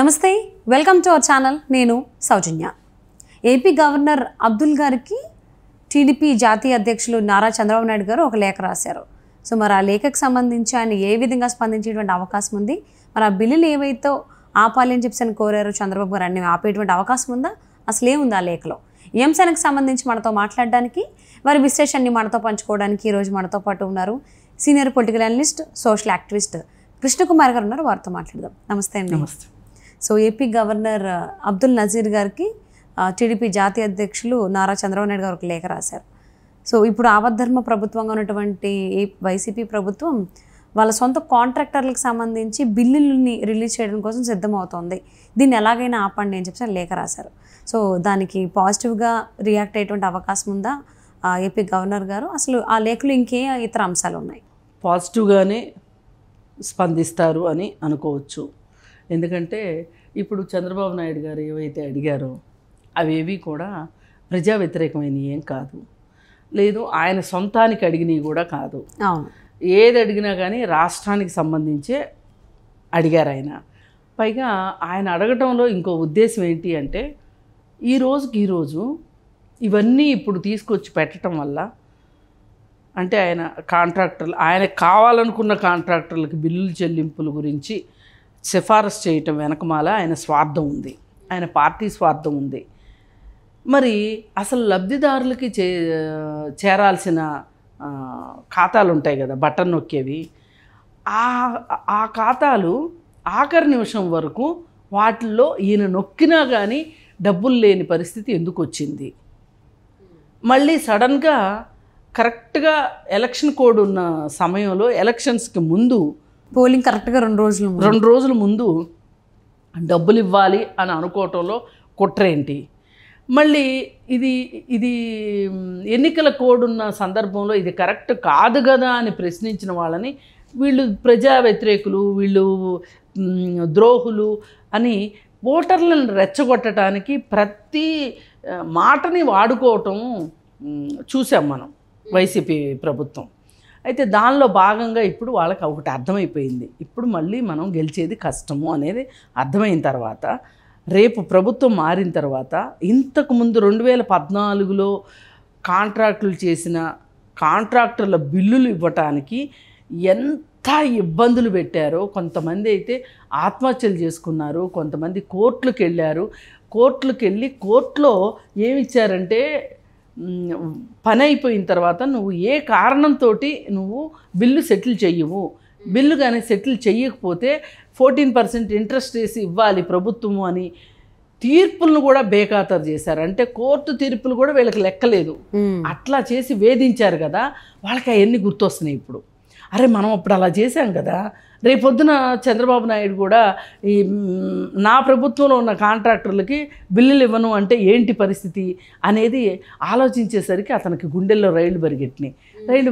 నమస్తే, welcome to our channel. నేను సౌజన్య. AP governor Abdul గారికి టీడీపీ జాతీయ అధ్యక్షులు నారా చంద్రబాబు నాయుడు గారు ఒక లేఖ రాశారు. సో మరి ఆ లేఖకు సంబంధించి ఆయన ఏ విధంగా స్పందించేటువంటి అవకాశం ఉంది, మరి ఆ బిల్లులు ఏవైతే ఆపాలి అని చెప్పి కోరారు చంద్రబాబు గారు, అన్ని ఆపేటువంటి అవకాశం ఉందా, అసలు ఏముంది ఆ లేఖలో? ఈ అంశానికి సంబంధించి మనతో మాట్లాడడానికి, వారి విశ్లేషణని మనతో పంచుకోవడానికి ఈరోజు మనతో పాటు ఉన్నారు senior political analyst, social activist Krishnakumar గారు ఉన్నారు. వారితో మాట్లాడదాం. నమస్తే అండి. నమస్తే. So AP governor Abdul Nazeer గారికి టీడీపీ జాతీయ అధ్యక్షులు నారా చంద్రబాబు నాయుడు గారు ఒక లేఖ రాశారు. సో ఇప్పుడు ఆపద్ధర్మ ప్రభుత్వంగా ఉన్నటువంటి వైసీపీ ప్రభుత్వం వాళ్ళ సొంత కాంట్రాక్టర్లకు సంబంధించి బిల్లుల్ని రిలీజ్ చేయడం కోసం సిద్ధమవుతోంది. దీన్ని ఎలాగైనా ఆపండి అని చెప్పి లేఖ రాశారు. సో దానికి పాజిటివ్గా రియాక్ట్ అయ్యేటువంటి అవకాశం ఉందా ఏపీ గవర్నర్ గారు? అసలు ఆ లేఖలో ఇంకే ఇతర అంశాలు ఉన్నాయి? పాజిటివ్గానే స్పందిస్తారు అని అనుకోవచ్చు. ఎందుకంటే ఇప్పుడు చంద్రబాబు నాయుడు గారు ఏవైతే అడిగారో అవేవి కూడా ప్రజా వ్యతిరేకమైనవి ఏం కాదు, లేదు ఆయన సొంతానికి అడిగినవి కూడా కాదు. అవును, ఏది అడిగినా కానీ రాష్ట్రానికి సంబంధించే అడిగారు ఆయన. పైగా ఆయన అడగటంలో ఇంకో ఉద్దేశం ఏంటి అంటే, ఈరోజు ఇవన్నీ ఇప్పుడు తీసుకొచ్చి పెట్టడం వల్ల, అంటే ఆయన కాంట్రాక్టర్లు, ఆయనకు కావాలనుకున్న కాంట్రాక్టర్లకు బిల్లుల చెల్లింపుల గురించి సిఫారసు చేయటం వెనకమాల ఆయన స్వార్థం ఉంది, ఆయన పార్టీ స్వార్థం ఉంది. మరి అసలు లబ్ధిదారులకి చేరాల్సిన ఖాతాలు ఉంటాయి కదా, బటన్ నొక్కేవి, ఆ ఖాతాలు ఆఖరి నిమిషం వరకు వాటిల్లో ఈయన నొక్కినా కానీ డబ్బులు లేని పరిస్థితి ఎందుకు వచ్చింది? మళ్ళీ సడన్గా కరెక్ట్గా ఎలక్షన్ కోడ్ ఉన్న సమయంలో, ఎలక్షన్స్కి ముందు, పోలింగ్ కరెక్ట్గా 2 రోజుల ముందు డబ్బులు ఇవ్వాలి అని అనుకోవటంలో కుట్రేంటి? మళ్ళీ ఇది ఎన్నికల కోడ్ ఉన్న సందర్భంలో ఇది కరెక్ట్ కాదు కదా అని ప్రశ్నించిన వాళ్ళని వీళ్ళు ప్రజా వ్యతిరేకులు, వీళ్ళు ద్రోహులు అని ఓటర్లను రెచ్చగొట్టడానికి ప్రతి మాటని వాడుకోవటం చూసాం మనం వైసీపీ ప్రభుత్వం. అయితే దానిలో భాగంగా ఇప్పుడు వాళ్ళకి ఒకటి అర్థమైపోయింది, ఇప్పుడు మళ్ళీ మనం గెలిచేది కష్టము అనేది అర్థమైన తర్వాత, రేపు ప్రభుత్వం మారిన తర్వాత, ఇంతకుముందు 2014లో కాంట్రాక్టులు చేసిన కాంట్రాక్టర్ల బిల్లులు ఇవ్వటానికి ఎంత ఇబ్బందులు పెట్టారో, కొంతమంది అయితే ఆత్మహత్యలు చేసుకున్నారు, కొంతమంది కోర్టులకు వెళ్ళారు. కోర్టులో ఏమిచ్చారంటే, పని అయిపోయిన తర్వాత నువ్వు ఏ కారణంతో నువ్వు బిల్లు సెటిల్ చెయ్యవు, బిల్లు కానీ సెటిల్ చెయ్యకపోతే 14% ఇంట్రెస్ట్ వేసి ఇవ్వాలి ప్రభుత్వము అని తీర్పులను కూడా బేఖాతరు చేశారు. అంటే కోర్టు తీర్పులు కూడా వీళ్ళకి లెక్కలేదు. అట్లా చేసి వేధించారు కదా, వాళ్ళకి అవన్నీ గుర్తొస్తున్నాయి ఇప్పుడు. అరే మనం అప్పుడు అలా చేశాం కదా, రేపొద్దున చంద్రబాబు నాయుడు కూడా ఈ నా ప్రభుత్వంలో ఉన్న కాంట్రాక్టర్లకి బిల్లులు ఇవ్వను అంటే ఏంటి పరిస్థితి అనేది ఆలోచించేసరికి అతనికి గుండెల్లో రైళ్లు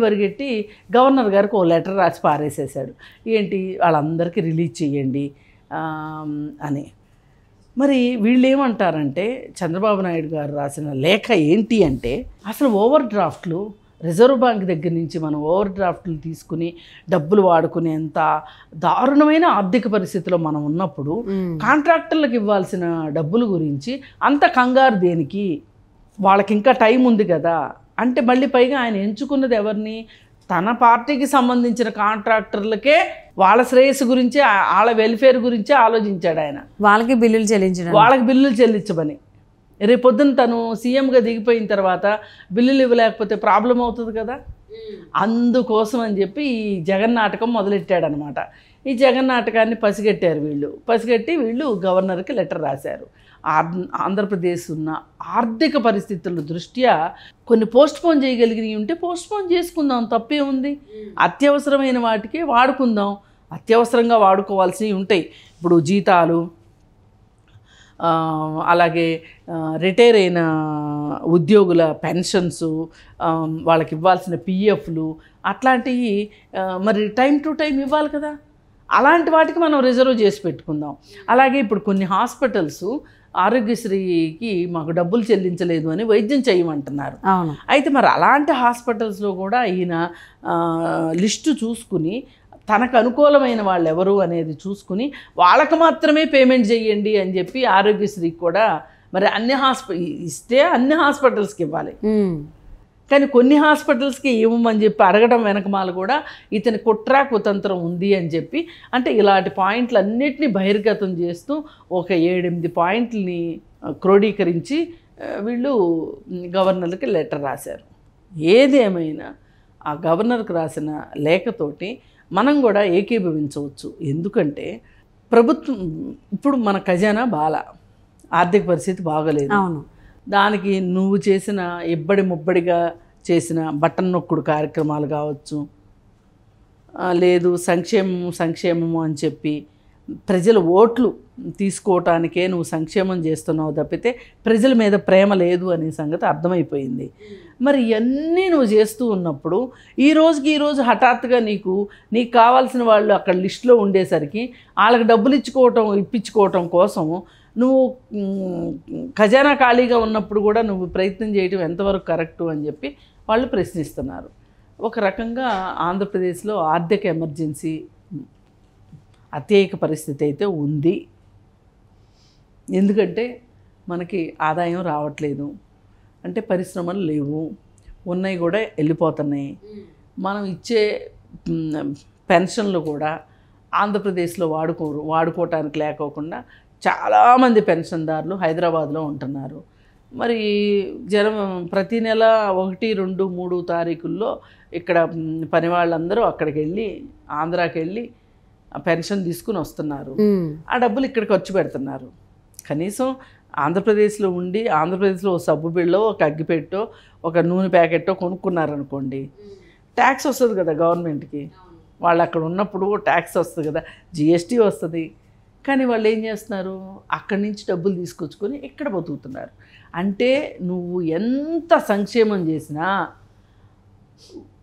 పరిగెట్టి గవర్నర్ గారికి ఓ లెటర్ రాసి పారేసేసాడు. ఏంటి, వాళ్ళందరికీ రిలీజ్ చేయండి అని. మరి వీళ్ళు ఏమంటారంటే, చంద్రబాబు నాయుడు గారు రాసిన లేఖ ఏంటి అంటే, అసలు ఓవర్ డ్రాఫ్ట్లు, రిజర్వ్ బ్యాంక్ దగ్గర నుంచి మనం ఓవర్ డ్రాఫ్ట్లు తీసుకుని డబ్బులు వాడుకునేంత దారుణమైన ఆర్థిక పరిస్థితిలో మనం ఉన్నప్పుడు కాంట్రాక్టర్లకు ఇవ్వాల్సిన డబ్బుల గురించి అంత కంగారు దేనికి? వాళ్ళకి ఇంకా టైం ఉంది కదా అంటే, మళ్ళీ పైగా ఆయన ఎంచుకున్నది ఎవరిని? తన పార్టీకి సంబంధించిన కాంట్రాక్టర్లకే వాళ్ళ శ్రేయస్సు గురించి, వాళ్ళ వెల్ఫేర్ గురించే ఆలోచించాడు ఆయన. వాళ్ళకి బిల్లులు చెల్లించమని. రేపొద్దున తను సీఎంగా దిగిపోయిన తర్వాత బిల్లులు ఇవ్వలేకపోతే ప్రాబ్లం అవుతుంది కదా, అందుకోసం అని చెప్పి ఈ జగన్నాటకం మొదలెట్టాడనమాట. ఈ జగన్నాటకాన్ని పసిగట్టి వీళ్ళు గవర్నర్కి లెటర్ రాశారు. ఆంధ్రప్రదేశ్ ఉన్న ఆర్థిక పరిస్థితుల దృష్ట్యా కొన్ని పోస్ట్పోన్ చేయగలిగినవి ఉంటే పోస్ట్పోన్ చేసుకుందాం, తప్పే ఉంది. అత్యవసరమైన వాటికి వాడుకుందాం, అత్యవసరంగా వాడుకోవాల్సినవి ఉంటాయి. ఇప్పుడు జీతాలు, అలాగే రిటైర్ అయిన ఉద్యోగుల పెన్షన్స్, వాళ్ళకి ఇవ్వాల్సిన పిఎఫ్లు, అట్లాంటివి మరి టైం టు టైం ఇవ్వాలి కదా, అలాంటి వాటికి మనం రిజర్వ్ చేసి పెట్టుకుందాం. అలాగే ఇప్పుడు కొన్ని హాస్పిటల్స్ ఆరోగ్యశ్రీకి మాకు డబ్బులు చెల్లించలేదు అని వైద్యం చేయమంటున్నారు. అయితే మరి అలాంటి హాస్పిటల్స్లో కూడా ఈయన లిస్టు చూసుకుని తనకు అనుకూలమైన వాళ్ళు ఎవరు అనేది చూసుకుని వాళ్ళకు మాత్రమే పేమెంట్ చేయండి అని చెప్పి ఆరోగ్యశ్రీకి కూడా మరి ఇస్తే అన్ని హాస్పిటల్స్కి ఇవ్వాలి. కానీ కొన్ని హాస్పిటల్స్కి ఇవ్వమని చెప్పి అడగడం వెనకమాల కూడా ఇతని కుట్ర కుతంత్రం ఉంది అని చెప్పి, అంటే ఇలాంటి పాయింట్లు అన్నిటినీ బహిర్గతం చేస్తూ ఒక 7-8 పాయింట్లని క్రోడీకరించి వీళ్ళు గవర్నర్కి లెటర్ రాశారు. ఏదేమైనా ఆ గవర్నర్కి రాసిన లేఖతోటి మనం కూడా ఏకీభవించవచ్చు. ఎందుకంటే ప్రభుత్వం ఇప్పుడు మన ఖజానా ఆర్థిక పరిస్థితి బాగలేదు. దానికి నువ్వు చేసిన ఇబ్బడి ముబ్బడిగా చేసిన బటన్ నొక్కుడు కార్యక్రమాలు కావచ్చు, లేదు సంక్షేమము అని చెప్పి ప్రజల ఓట్లు తీసుకోవటానికే నువ్వు సంక్షేమం చేస్తున్నావు తప్పితే ప్రజల మీద ప్రేమ లేదు అనే సంగతి అర్థమైపోయింది. మరి ఇవన్నీ నువ్వు చేస్తూ ఉన్నప్పుడు ఈ రోజు హఠాత్తుగా నీకు కావాల్సిన వాళ్ళు అక్కడ లిస్టులో ఉండేసరికి వాళ్ళకి డబ్బులు ఇప్పించుకోవటం కోసం నువ్వు ఖజానా ఖాళీగా ఉన్నప్పుడు కూడా నువ్వు ప్రయత్నం చేయటం ఎంతవరకు కరెక్టు అని చెప్పి వాళ్ళు ప్రశ్నిస్తున్నారు. ఒక రకంగా ఆంధ్రప్రదేశ్లో ఆర్థిక ఎమర్జెన్సీ అత్యయిక పరిస్థితి అయితే ఉంది. ఎందుకంటే మనకి ఆదాయం రావట్లేదు, అంటే పరిశ్రమలు లేవు, ఉన్నాయి కూడా వెళ్ళిపోతున్నాయి. మనం ఇచ్చే పెన్షన్లు కూడా ఆంధ్రప్రదేశ్లో వాడుకోవటానికి లేకోకుండా చాలామంది పెన్షన్దారులు హైదరాబాద్లో ఉంటున్నారు. మరి ప్రతి నెల 1, 2, 3 తారీఖుల్లో ఇక్కడ పని వాళ్ళందరూ అక్కడికి వెళ్ళి ఆంధ్రాకి వెళ్ళి పెన్షన్ తీసుకుని వస్తున్నారు. ఆ డబ్బులు ఇక్కడ ఖర్చు పెడుతున్నారు. కనీసం ఆంధ్రప్రదేశ్లో ఉండి ఆంధ్రప్రదేశ్లో ఒక సబ్బు బిళ్ళో, ఒక అగ్గిపెట్టో, ఒక నూనె ప్యాకెట్టో కొనుక్కున్నారనుకోండి, ట్యాక్స్ వస్తుంది కదా గవర్నమెంట్కి. వాళ్ళు అక్కడ ఉన్నప్పుడు ట్యాక్స్ వస్తుంది కదా, జిఎస్టీ వస్తుంది. కానీ వాళ్ళు ఏం చేస్తున్నారు, అక్కడి నుంచి డబ్బులు తీసుకొచ్చుకొని ఇక్కడ బతుకుతున్నారు. అంటే నువ్వు ఎంత సంక్షేమం చేసినా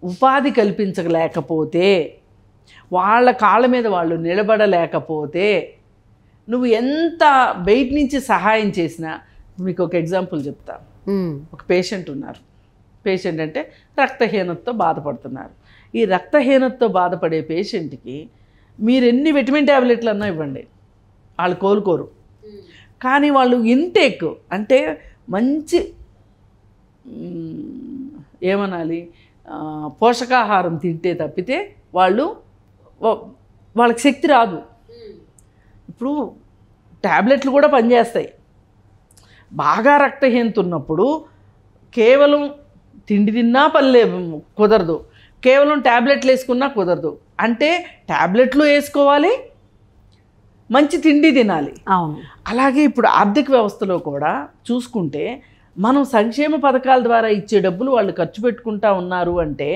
ఉపాధి కల్పించలేకపోతే, వాళ్ళ కాళ్ళ మీద వాళ్ళు నిలబడలేకపోతే, నువ్వు ఎంత బయట నుంచి సహాయం చేసినా, మీకు ఒక ఎగ్జాంపుల్ చెప్తా. ఒక పేషెంట్ ఉన్నారు. పేషెంట్ అంటే రక్తహీనతతో బాధపడుతున్నారు. ఈ రక్తహీనతతో బాధపడే పేషెంట్కి మీరు ఎన్ని విటమిన్ ట్యాబ్లెట్లు అన్నా ఇవ్వండి, వాళ్ళు కోలుకోరు. కానీ వాళ్ళు ఇంటేక్ అంటే మంచి ఏమనాలి పోషకాహారం తింటే తప్పితే వాళ్ళకి శక్తి రాదు. ఇప్పుడు ట్యాబ్లెట్లు కూడా పనిచేస్తాయి. బాగా రక్తహీనత ఉన్నప్పుడు కేవలం తిండి తిన్నా కుదరదు, కేవలం ట్యాబ్లెట్లు వేసుకున్నా కుదరదు. అంటే ట్యాబ్లెట్లు వేసుకోవాలి, మంచి తిండి తినాలి. అలాగే ఇప్పుడు ఆర్థిక వ్యవస్థలో కూడా చూసుకుంటే మనం సంక్షేమ పథకాల ద్వారా ఇచ్చే డబ్బులు వాళ్ళు ఖర్చు పెట్టుకుంటా ఉన్నారు అంటే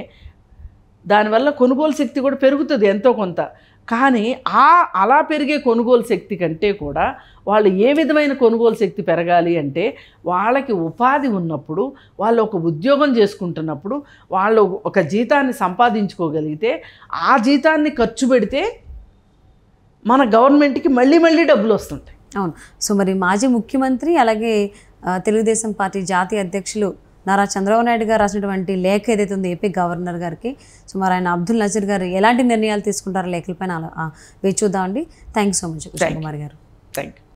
దానివల్ల కొనుగోలు శక్తి కూడా పెరుగుతుంది ఎంతో కొంత. కానీ అలా పెరిగే కొనుగోలు శక్తి కంటే కూడా వాళ్ళు ఏ విధమైన కొనుగోలు శక్తి పెరగాలి అంటే వాళ్ళకి ఉపాధి ఉన్నప్పుడు, వాళ్ళు ఒక ఉద్యోగం చేసుకుంటున్నప్పుడు, వాళ్ళు ఒక జీతాన్ని సంపాదించుకోగలిగితే ఆ జీతాన్ని ఖర్చు పెడితే మన గవర్నమెంట్కి మళ్ళీ డబ్బులు వస్తుంటాయి. అవును. సో మరి మాజీ ముఖ్యమంత్రి అలాగే తెలుగుదేశం పార్టీ జాతీయ అధ్యక్షులు నారా చంద్రబాబు నాయుడు గారు రాసినటువంటి లేఖ ఏదైతే ఉందో ఏపీ గవర్నర్ గారికి, సో మరి ఆయన అబ్దుల్ నజీర్ గారు ఎలాంటి నిర్ణయాలు తీసుకుంటారో లేఖలపైన వేచి చూద్దామండి. Thank you so much Krishna Kumar గారు. Thank you.